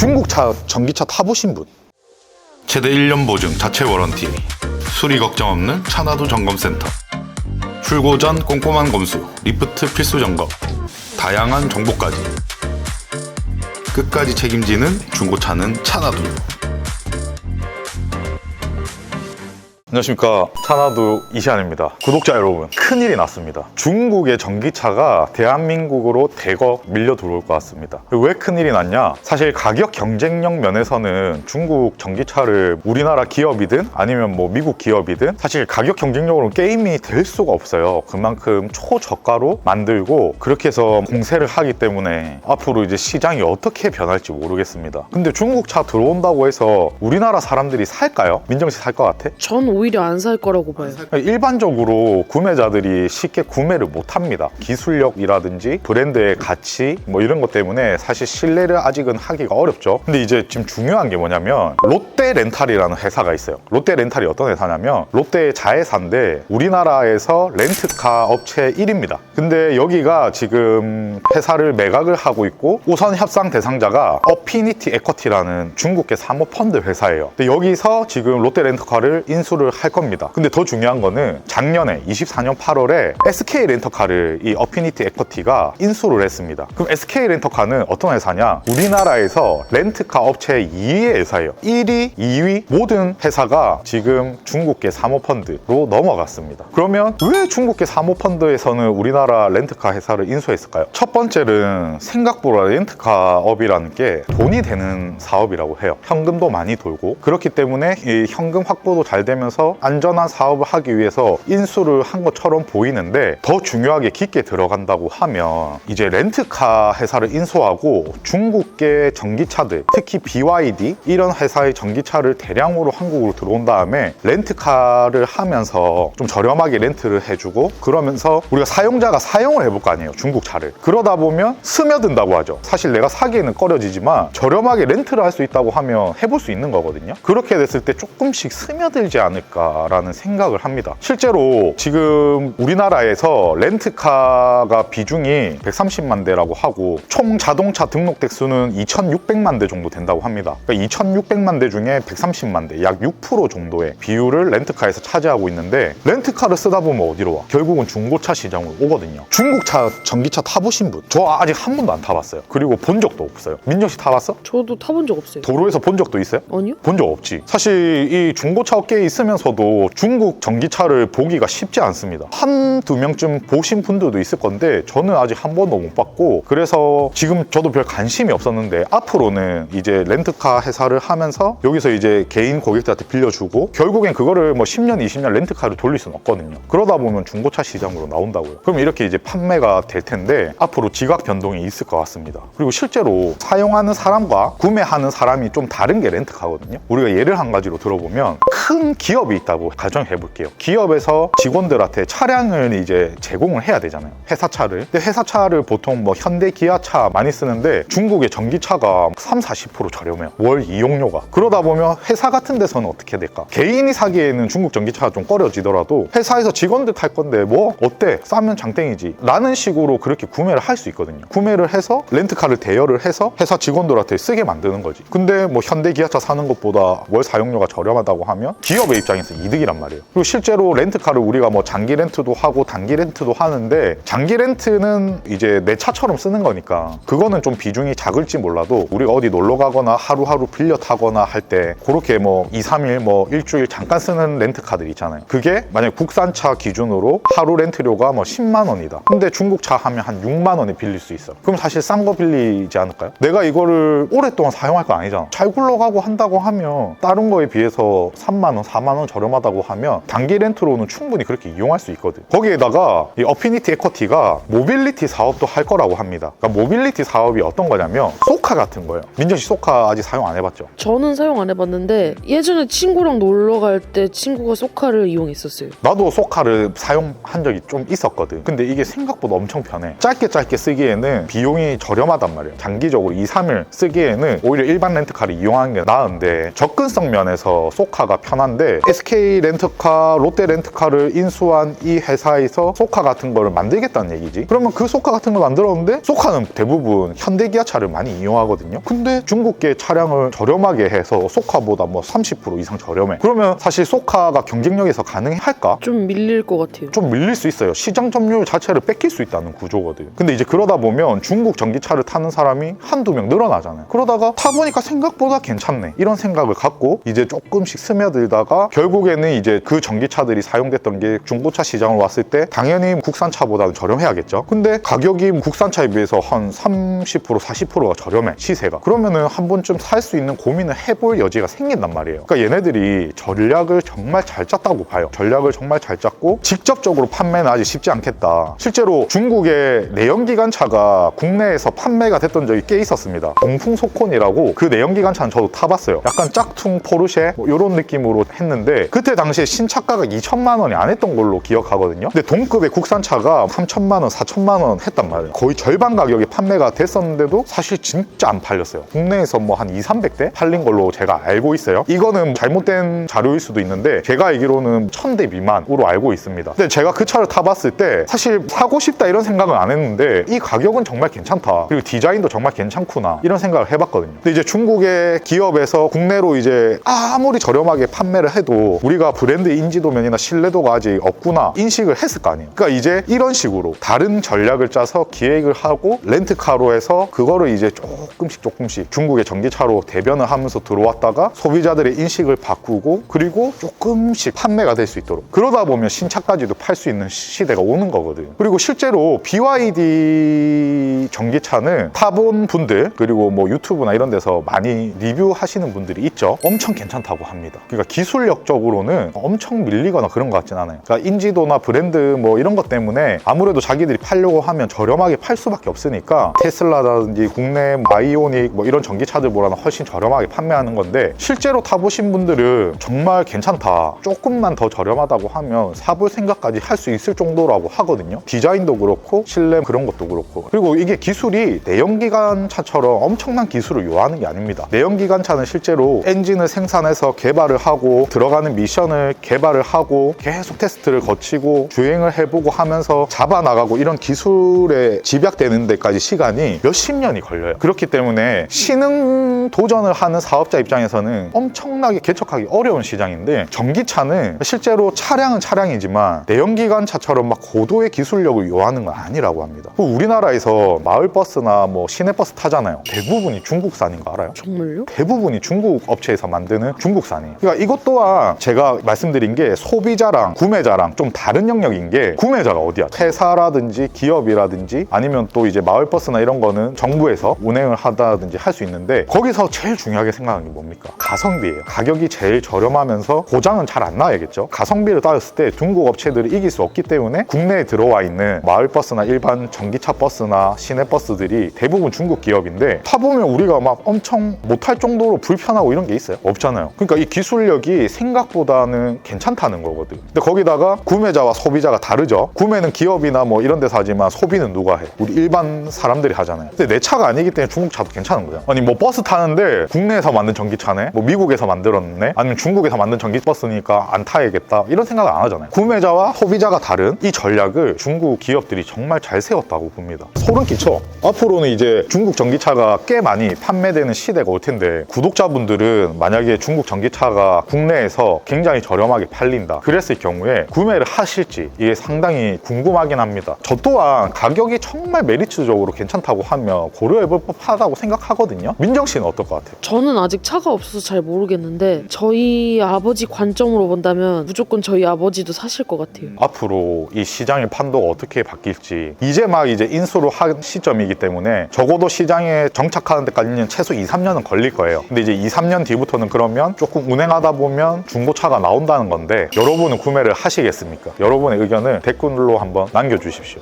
중국차 전기차 타보신 분? 최대 1년 보증 자체 워런티, 수리 걱정 없는 차나두 점검센터, 출고 전 꼼꼼한 검수, 리프트 필수 점검, 다양한 정보까지 끝까지 책임지는 중고차는 차나두. 안녕하십니까, 차나두 이시안입니다. 구독자 여러분, 큰일이 났습니다. 중국의 전기차가 대한민국으로 대거 밀려 들어올 것 같습니다. 왜 큰일이 났냐? 사실 가격 경쟁력 면에서는 중국 전기차를 우리나라 기업이든 아니면 뭐 미국 기업이든 사실 가격 경쟁력으로 게임이 될 수가 없어요. 그만큼 초저가로 만들고 그렇게 해서 공세를 하기 때문에 앞으로 이제 시장이 어떻게 변할지 모르겠습니다. 근데 중국 차 들어온다고 해서 우리나라 사람들이 살까요? 민정 씨 살 것 같아? 전 오히려 안 살 거라고 봐요. 일반적으로 구매자들이 쉽게 구매를 못 합니다. 기술력이라든지 브랜드의 가치 뭐 이런 것 때문에 사실 신뢰를 아직은 하기가 어렵죠. 근데 이제 지금 중요한 게 뭐냐면 롯데렌탈이라는 회사가 있어요. 롯데렌탈이 어떤 회사냐면 롯데의 자회사인데 우리나라에서 렌트카 업체 1위입니다. 근데 여기가 지금 회사를 매각을 하고 있고 우선 협상 대상자가 어피니티 에쿼티라는 중국계 사모펀드 회사예요. 근데 여기서 지금 롯데렌터카를 인수를 할 겁니다. 근데 더 중요한 거는 작년에 24년 8월에 SK 렌터카를 이 어피니티 에쿼티가 인수를 했습니다. 그럼 SK 렌터카는 어떤 회사냐? 우리나라에서 렌트카 업체 2위의 회사예요. 1위, 2위 모든 회사가 지금 중국계 사모펀드로 넘어갔습니다. 그러면 왜 중국계 사모펀드에서는 우리나라 렌트카 회사를 인수했을까요? 첫 번째는 생각보다 렌트카업이라는 게 돈이 되는 사업이라고 해요. 현금도 많이 돌고 그렇기 때문에 이 현금 확보도 잘 되면서 안전한 사업을 하기 위해서 인수를 한 것처럼 보이는데 더 중요하게 깊게 들어간다고 하면 이제 렌트카 회사를 인수하고 중국계 전기차들 특히 BYD 이런 회사의 전기차를 대량으로 한국으로 들어온 다음에 렌트카를 하면서 좀 저렴하게 렌트를 해주고 그러면서 우리가 사용자가 사용을 해볼 거 아니에요, 중국 차를. 그러다 보면 스며든다고 하죠. 사실 내가 사기에는 꺼려지지만 저렴하게 렌트를 할 수 있다고 하면 해볼 수 있는 거거든요. 그렇게 됐을 때 조금씩 스며들지 않을까라는 생각을 합니다. 실제로 지금 우리나라에서 렌트카가 비중이 130만 대라고 하고 총 자동차 등록 대수는 2,600만 대 정도 된다고 합니다. 그러니까 2,600만 대 중에 130만 대, 약 6% 정도의 비율을 렌트카에서 차지하고 있는데 렌트카를 쓰다 보면 어디로 와? 결국은 중고차 시장으로 오거든요. 중국차 전기차 타보신 분? 저 아직 한 번도 안 타봤어요. 그리고 본 적도 없어요. 민정 씨 타봤어? 저도 타본 적 없어요. 도로에서 본 적도 있어요? 아니요? 본 적 없지. 사실 이 중고차 업계에 있으면서도 중국 전기차를 보기가 쉽지 않습니다. 한두 명쯤 보신 분들도 있을 건데 저는 아직 한 번도 못 봤고 그래서 지금 저도 별 관심이 없었는데 앞으로는 이제 렌트카 회사를 하면서 여기서 이제 개인 고객들한테 빌려주고 결국엔 그거를 뭐 10년, 20년 렌트카를 돌릴 수는 없거든요. 그러다 보면 중고차 시장으로 나온다고요. 그럼 이렇게 이제 판매가 될 텐데 앞으로 지각 변동이 있을 것 같습니다. 그리고 실제로 사용하는 사람과 구매하는 사람이 좀 다른 게 렌트카거든요. 우리가 예를 한 가지로 들어보면 큰 기업이 있다고 가정해 볼게요. 기업에서 직원들한테 차량을 이제 제공을 해야 되잖아요, 회사차를. 근데 회사차를 보통 뭐 현대 기아차 많이 쓰는데 중국의 전기차가 30-40% 저렴해요, 월 이용료가. 그러다 보면 회사 같은 데서는 어떻게 될까? 개인이 사기에는 중국 전기차가 좀 꺼려지더라도 회사에서 직원들 탈 건데 뭐 어때? 싸면 장땡이지 라는 식으로 그렇게 구매를 할 수 있거든요. 구매를 해서 렌트카를 대여를 해서 회사 직원들한테 쓰게 만드는 거지. 근데 뭐 현대 기아차 사는 것보다 월 사용료가 저렴하다고 하면 기업의 입장에서 이득이란 말이에요. 그리고 실제로 렌트카를 우리가 뭐 장기 렌트도 하고 단기 렌트도 하는데 장기 렌트는 이제 내 차처럼 쓰는 거니까 그거는 좀 비중이 작을지 몰라도 우리가 어디 놀러 가거나 하루하루 빌려 타거나 할 때 그렇게 뭐 2, 3일 뭐 일주일 잠깐 쓰는 렌트카들 있잖아요. 그게 만약 국산차 기준으로 하루 렌트료가 뭐 10만 원이다. 근데 중국차 하면 한 6만 원에 빌릴 수 있어. 그럼 사실 싼 거 빌리지 않을까요? 내가 이거를 오랫동안 사용할 거 아니잖아. 잘 굴러가고 한다고 하면 다른 거에 비해서 3만 원, 4만 원 저렴하다고 하면 단기 렌트로는 충분히 그렇게 이용할 수 있거든. 거기에다가 이 어피니티 에쿼티가 모빌리티 사업도 할 거라고 합니다. 그러니까 모빌리티 사업이 어떤 거냐면 소카 같은 거예요. 민정 씨 소카 아직 사용 안 해봤죠? 저는 사용 안 해봤는데 예전에 친구랑 놀러 갈 때 친구가 소카를 이용했었어요. 나도 소카를 사용한 적이 좀 있었거든. 근데 이게 생각보다 엄청 편해. 짧게 쓰기에는 비용이 저렴하단 말이에요. 장기적으로 2, 3일 쓰기에는 오히려 일반 렌트카를 이용하는 게 나은데 접근성 면에서 소카가 편한데 SK 렌터카, 롯데 렌터카를 인수한 이 회사에서 소카 같은 거를 만들겠다는 얘기지. 그러면 그 소카 같은 걸 만들었는데 소카는 대부분 현대기아차를 많이 이용하거든요. 근데 중국계 차량을 저렴하게 해서 소카보다 뭐 30% 이상 저렴해. 그러면 사실 소카가 경쟁력에서 가능할까? 좀 밀릴 것 같아요. 좀 밀릴 수 있어요. 시장 점유율 자체를 뺏길 수 있다는 구조거든. 근데 이제 그러다 보면 중국 전기차를 타는 사람이 한두 명 늘어나잖아요. 그러다가 타보니까 생각보다 괜찮네, 이런 생각을 갖고 이제 조금씩 스며들다가 결국에는 이제 그 전기차들이 사용됐던 게 중고차 시장을 왔을 때 당연히 국산차보다는 저렴해야겠죠. 근데 가격이 국산차에 비해서 한 30% 40%가 저렴해, 시세가. 그러면은 한 번쯤 살 수 있는 고민을 해볼 여지가 생긴단 말이에요. 그러니까 얘네들이 전략을 정말 잘 짰다고 봐요. 전략을 정말 잘 짰고 직접적으로 판매는 아직 쉽지 않겠다. 실제로 중국의 내연기관차가 국내에서 판매가 됐던 적이 꽤 있었습니다. 동풍소콘이라고, 그 내연기관차는 저도 타봤어요. 약간 짝퉁 포르쉐 뭐 이런 느낌으로 했는데 그때 당시에 신차가가 2천만 원이 안 했던 걸로 기억하거든요. 근데 동급의 국산차가 3천만 원, 4천만 원 했단 말이에요. 거의 절반 가격에 판매가 됐었는데도 사실 진짜 안 팔렸어요. 국내에서 뭐 한 200~300대 팔린 걸로 제가 알고 있어요. 이거는 잘못된 자료일 수도 있는데 제가 알기로는 1000대 미만으로 알고 있습니다. 근데 제가 그 차를 타봤을 때 사실 사고 싶다 이런 생각은 안 했는데 이 가격은 정말 괜찮다, 그리고 디자인도 정말 괜찮구나, 이런 생각을 해봤거든요. 근데 이제 중국의 기업에서 국내로 이제 아무리 저렴하게 판매를 해도 우리가 브랜드 인지도면이나 신뢰도가 아직 없구나 인식을 했을 거 아니에요. 그러니까 이제 이런 식으로 다른 전략을 짜서 기획을 하고 렌트카로 해서 그거를 이제 조금씩 중국의 전기차로 대변을 하면서 들어왔다가 소비자들의 인식을 바꾸고 그리고 조금씩 판매가 될 수 있도록, 그러다 보면 신차까지도 팔 수 있는 시대가 오는 거거든요. 그리고 실제로 BYD 전기차는 타본 분들 그리고 뭐 유튜브나 이런 데서 많이 리뷰하시는 분들이 있죠. 엄청 괜찮다고 합니다. 그러니까 기술력적으로는 엄청 밀리거나 그런 것 같진 않아요. 그러니까 인지도나 브랜드 뭐 이런 것 때문에 아무래도 자기들이 팔려고 하면 저렴하게 팔 수밖에 없으니까 테슬라라든지 국내 아이오닉 뭐 이런 전기차들보다는 훨씬 저렴하게 판매하는 건데, 실제로 타보신 분들은 정말 괜찮다, 조금만 더 저렴하다고 하면 사볼 생각까지 할 수 있을 정도라고 하거든요. 디자인도 그렇고 실내 그런 것도 그렇고. 그리고 이게 기술이 내연기관차처럼 엄청난 기술을 요하는 게 아닙니다. 내연기관차는 실제로 엔진을 생산해서 개발을 하고 들어가는 미션을 개발을 하고 계속 테스트를 거치고 주행을 해보고 하면서 잡아나가고, 이런 기술에 집약되는 데까지 시간이 몇십 년이 걸려요. 그렇기 때문에 신흥 도전을 하는 사업자 입장에서는 엄청나게 개척하기 어려운 시장인데, 전기차는 실제로 차량은 차량이지만 내연기관차처럼 막 고도의 기술력을 요하는 건 아니라고 합니다. 우리나라에서 마을버스나 뭐 시내버스 타잖아요. 대부분이 중국산인 거 알아요? 정말요? 대부분이 중국 업체에서 만드는 중국산이에요. 그러니까 이것 또한 제가 말씀드린 게 소비자랑 구매자랑 좀 다른 영역인 게, 구매자가 어디야? 회사라든지 기업이라든지 아니면 또 이제 마을버스나 이런 거는 정부에서 운행을 하다든지 할 수 있는데, 거기서 제일 중요하게 생각하는 게 뭡니까? 가성비예요. 가격이 제일 저렴하면서 고장은 잘 안 나야겠죠. 가성비를 따졌을 때 중국 업체들이 이길 수 없기 때문에 국내에 들어와 있는 마을버스나 일반 전기차 버스나 시내버스들이 대부분 중국 기업인데, 타보면 우리가 막 엄청 못할 정도로 불편하고 이런 게 있어요? 없잖아요. 그러니까 이 기술력이 생각보다는 괜찮다는 거거든. 근데 거기다가 구매자와 소비자가 다르죠. 구매는 기업이나 뭐 이런 데서 하지만 소비는 누가 해? 우리 일반 사람들이 하잖아요. 근데 내 차가 아니기 때문에 중국 차도 괜찮은 거죠. 아니 뭐 버스 타는데 국내에서 만든 전기차네? 뭐 미국에서 만들었네? 아니면 중국에서 만든 전기버스니까 안 타야겠다, 이런 생각을 안 하잖아요. 구매자와 소비자가 다른 이 전략을 중국 기업들이 정말 잘 세웠다고 봅니다. 소름 끼쳐. 앞으로는 이제 중국 전기차가 꽤 많이 판매되는 시대가 올 텐데, 구독자분들은 만약에 중국 전기차가 국내에서 굉장히 저렴하게 팔린다 그랬을 경우에 구매를 하실지 이게 상당히 궁금하긴 합니다. 저 또한 가격이 정말 메리트적으로 괜찮다고 하면 고려해볼 법하다고 생각하거든요. 민정 씨는 어떨 것 같아요? 저는 아직 차가 없어서 잘 모르겠는데 저희 아버지 관점으로 본다면 무조건 저희 아버지도 사실 것 같아요. 앞으로 이 시장의 판도가 어떻게 바뀔지 이제 막 인수를 한 시점이기 때문에 적어도 시장에 정착하는 데까지는 최소 2~3년은 걸릴 거예요. 근데 이제 2~3년 뒤부터는 그러면 조금 운행하다 보면 중고차가 나온다는 건데, 여러분은 구매를 하시겠습니까? 여러분의 의견을 댓글로 한번 남겨주십시오.